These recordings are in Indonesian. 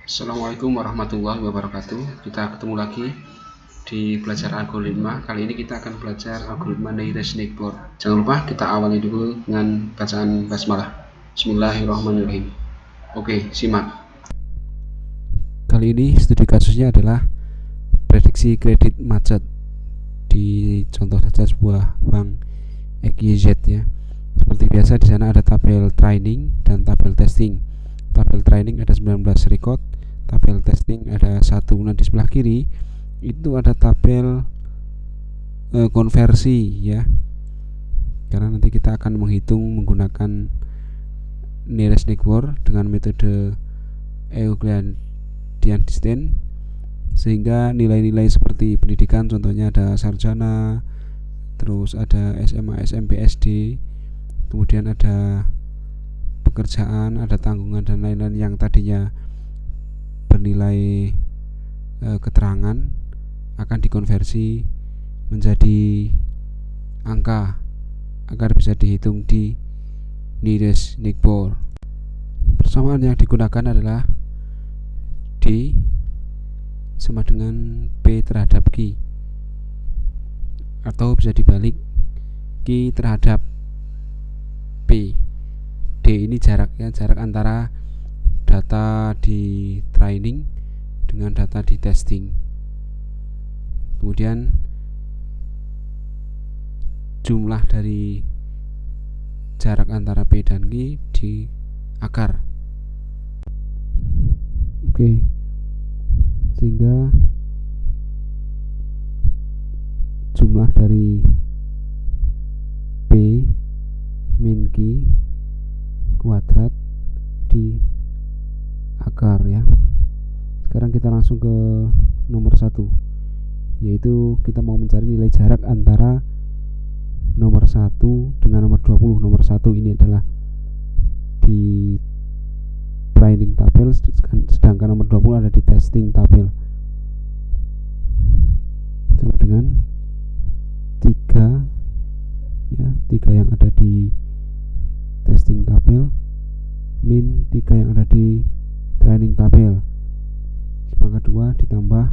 Assalamualaikum warahmatullahi wabarakatuh. Kita ketemu lagi di belajar algoritma. Kali ini kita akan belajar algoritma nearest neighbor. Jangan lupa kita awali dulu dengan bacaan basmalah. Bismillahirrahmanirrahim. Oke, simak. Kali ini studi kasusnya adalah prediksi kredit macet di contoh saja sebuah bank XYZ ya. Seperti biasa di sana ada tabel training dan tabel testing. Tabel training ada 19 record, tabel testing ada 1. Nah, di sebelah kiri itu ada tabel konversi ya. Karena nanti kita akan menghitung menggunakan nearest neighbor dengan metode Euclidean distance, sehingga nilai-nilai seperti pendidikan contohnya ada sarjana, terus ada SMA, SMP, SD, kemudian ada pekerjaan, ada tanggungan dan lain-lain yang tadinya bernilai keterangan akan dikonversi menjadi angka agar bisa dihitung di nearest neighbor. Persamaan yang digunakan adalah D sama dengan P terhadap Q, atau bisa dibalik Q terhadap P. D ini jarak antara data di training dengan data di testing. Kemudian jumlah dari jarak antara P dan Q di akar. Oke. Sehingga jumlah dari P min Q kuadrat di akar ya. Sekarang kita langsung ke nomor 1, yaitu kita mau mencari nilai jarak antara nomor 1 dengan nomor 20. Nomor 1 ini adalah di training tabel, sedangkan nomor 20 ada di testing tabel. Sama dengan 3 ya, 3 yang ada di testing tabel min 3 yang ada di training tabel. Maka 2 ditambah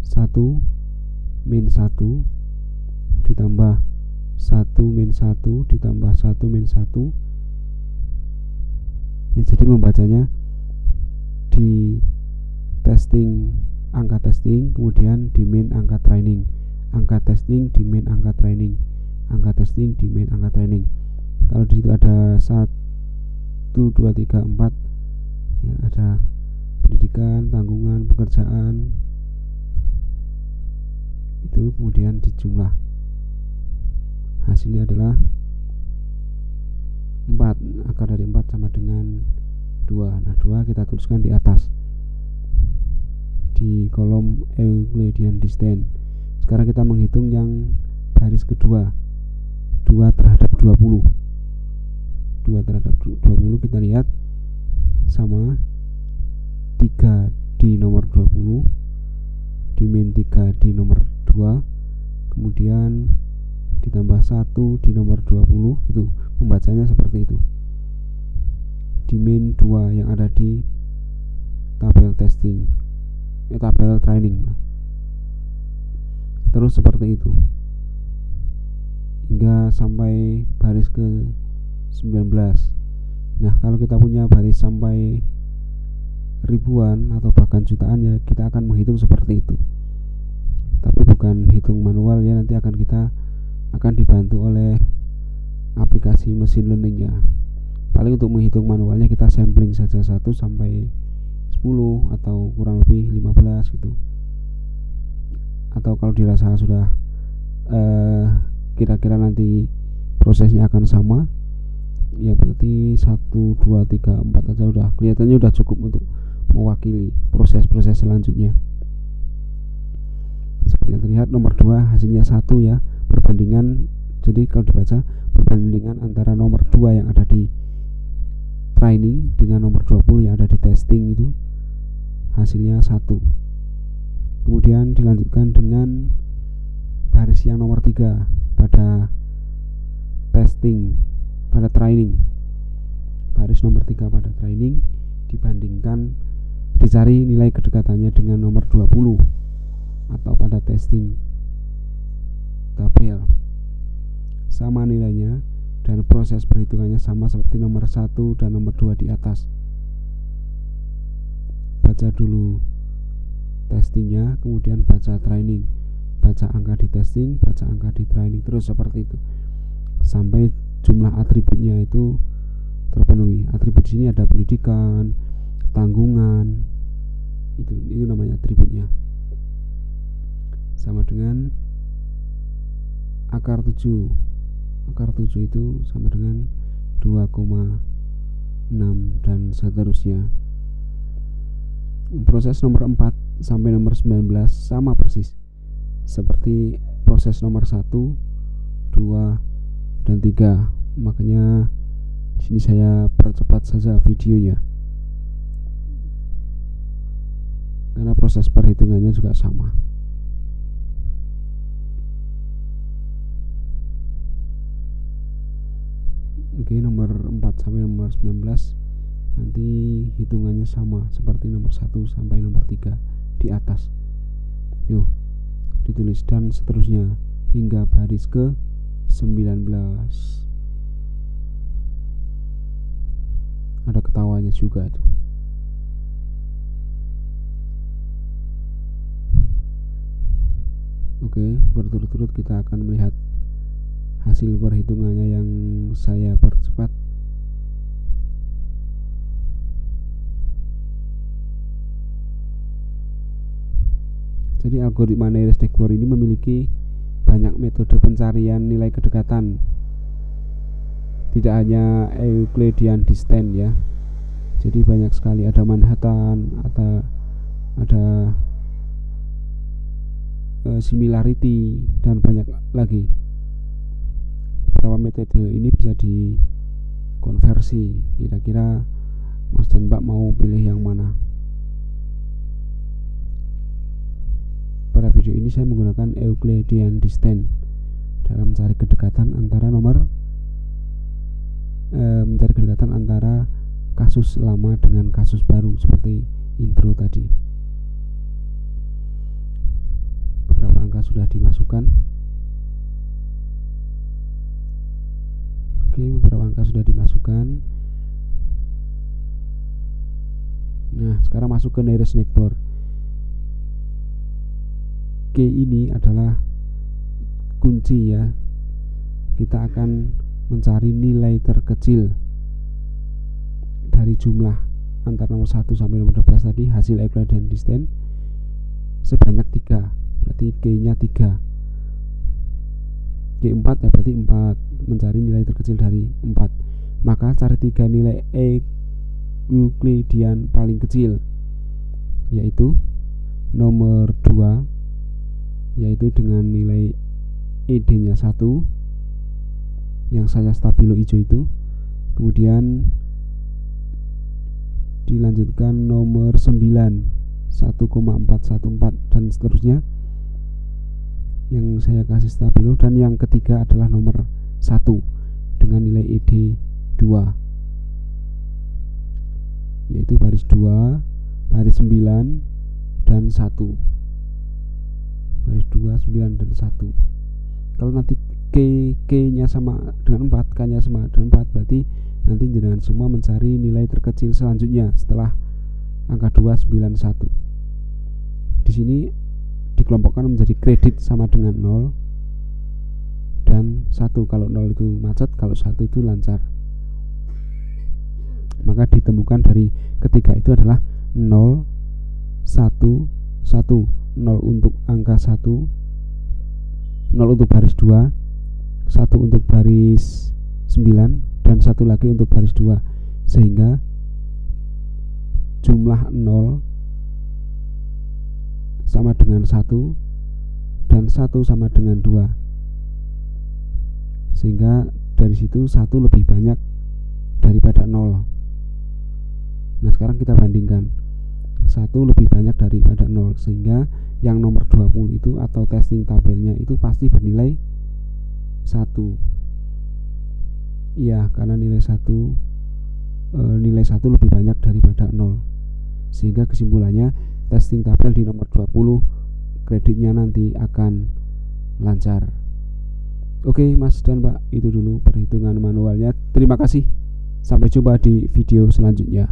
1 min 1 ditambah 1 min 1 ditambah 1 min 1 ya, jadi membacanya di testing angka testing, kemudian di min angka training, angka testing di min angka training, angka testing di min angka training. Kalau di situ ada 1, 2, 3, 4 ya, ada pendidikan, tanggungan, pekerjaan, itu kemudian dijumlah. Hasilnya adalah 4. Akar dari 4 sama dengan 2. Nah, 2 kita tuliskan di atas di kolom Euclidean distance. Sekarang kita menghitung yang baris kedua, 2 terhadap 20. 2 terhadap 20 kita lihat sama 3 di nomor 20 di min 3 di nomor 2, kemudian ditambah 1 di nomor 20. Itu membacanya seperti itu, di min 2 yang ada di tabel testing, tabel training. Terus seperti itu hingga sampai baris ke 19. Nah, kalau kita punya baris sampai ribuan atau bahkan jutaan ya, kita akan menghitung seperti itu. Tapi bukan hitung manual ya, nanti kita akan dibantu oleh aplikasi mesin learning ya. Paling untuk menghitung manualnya kita sampling saja 1 sampai 10 atau kurang lebih 15 gitu. Atau kalau dirasa sudah kira-kira nanti prosesnya akan sama ya, berarti 1, 2, 3, 4 aja udah kelihatannya udah cukup untuk mewakili proses-proses selanjutnya. Seperti yang terlihat nomor 2 hasilnya 1 ya, perbandingan. Jadi kalau dibaca perbandingan antara nomor 2 yang ada di training dengan nomor 20 yang ada di testing, itu hasilnya 1. Kemudian dilanjutkan dengan baris yang nomor 3 pada testing, pada training. Baris nomor 3 pada training dibandingkan dicari nilai kedekatannya dengan nomor 20 atau pada testing tabel sama nilainya dan proses perhitungannya sama seperti nomor 1 dan nomor 2 di atas. Baca dulu testingnya, kemudian baca training, baca angka di testing, baca angka di training, terus seperti itu sampai jumlah atributnya itu terpenuhi. Atribut di sini ada pendidikan, tanggungan, itu namanya atributnya. Sama dengan akar 7. Akar 7 itu sama dengan 2,6 dan seterusnya. Proses nomor 4 sampai nomor 19 sama persis seperti proses nomor 1, 2, dan 3. Makanya di sini saya percepat saja videonya karena proses perhitungannya juga sama. Oke, nomor 4 sampai nomor 19 nanti hitungannya sama seperti nomor 1 sampai nomor 3 di atas. Yuk, ditulis dan seterusnya hingga baris ke 19. Ada ketawanya juga itu. Oke, berturut-turut kita akan melihat hasil perhitungannya yang saya percepat. Jadi algoritma Navier-Steenborn ini memiliki banyak metode pencarian nilai kedekatan. Tidak hanya Euclidean distance ya. Jadi banyak sekali, ada Manhattan, ada similarity dan banyak lagi. Beberapa metode ini bisa dikonversi. Kira-kira Mas dan Mbak mau pilih yang mana? Pada video ini saya menggunakan Euclidean distance dalam mencari kedekatan antara kasus lama dengan kasus baru seperti intro tadi. Beberapa angka sudah dimasukkan. Oke, beberapa angka sudah dimasukkan. Nah, sekarang masuk ke Navier-Steenborn. K ini adalah kunci ya. Kita akan mencari nilai terkecil dari jumlah antara nomor 1 sampai nomor 12 tadi, hasil Euclidean distance sebanyak 3. Berarti K-nya 3. K4 ya berarti 4. Mencari nilai terkecil dari 4. Maka cari 3 nilai Euclidean paling kecil, yaitu nomor 2, yaitu dengan nilai ED-nya 1 yang saya stabilo hijau itu. Kemudian dilanjutkan nomor 9 1,414 dan seterusnya yang saya kasih stabilo, dan yang ketiga adalah nomor 1 dengan nilai ED 2, yaitu baris 2, baris 9 dan 1. Baris 2, 9 dan 1. Kalau nanti K-nya sama dengan 4, K-nya sama dengan 4, berarti nanti jenengan semua mencari nilai terkecil selanjutnya setelah angka 2, 9, 1. Di sini dikelompokkan menjadi kredit sama dengan 0 dan 1. Kalau 0 itu macet, kalau 1 itu lancar. Maka ditemukan dari ketiga itu adalah 0, 1, 1. 0 untuk angka 1, 0 untuk baris 2, 1 untuk baris 9, dan 1 lagi untuk baris 2, sehingga jumlah 0 sama dengan 1 dan 1 sama dengan 2, sehingga dari situ 1 lebih banyak daripada 0. Nah, sekarang kita bandingkan, 1 lebih banyak daripada 0, sehingga yang nomor 20 itu atau testing tabelnya itu pasti bernilai 1. Iya, karena nilai 1 lebih banyak daripada 0, sehingga kesimpulannya testing tabel di nomor 20 kreditnya nanti akan lancar. Oke Mas dan Pak, itu dulu perhitungan manualnya. Terima kasih, sampai jumpa di video selanjutnya.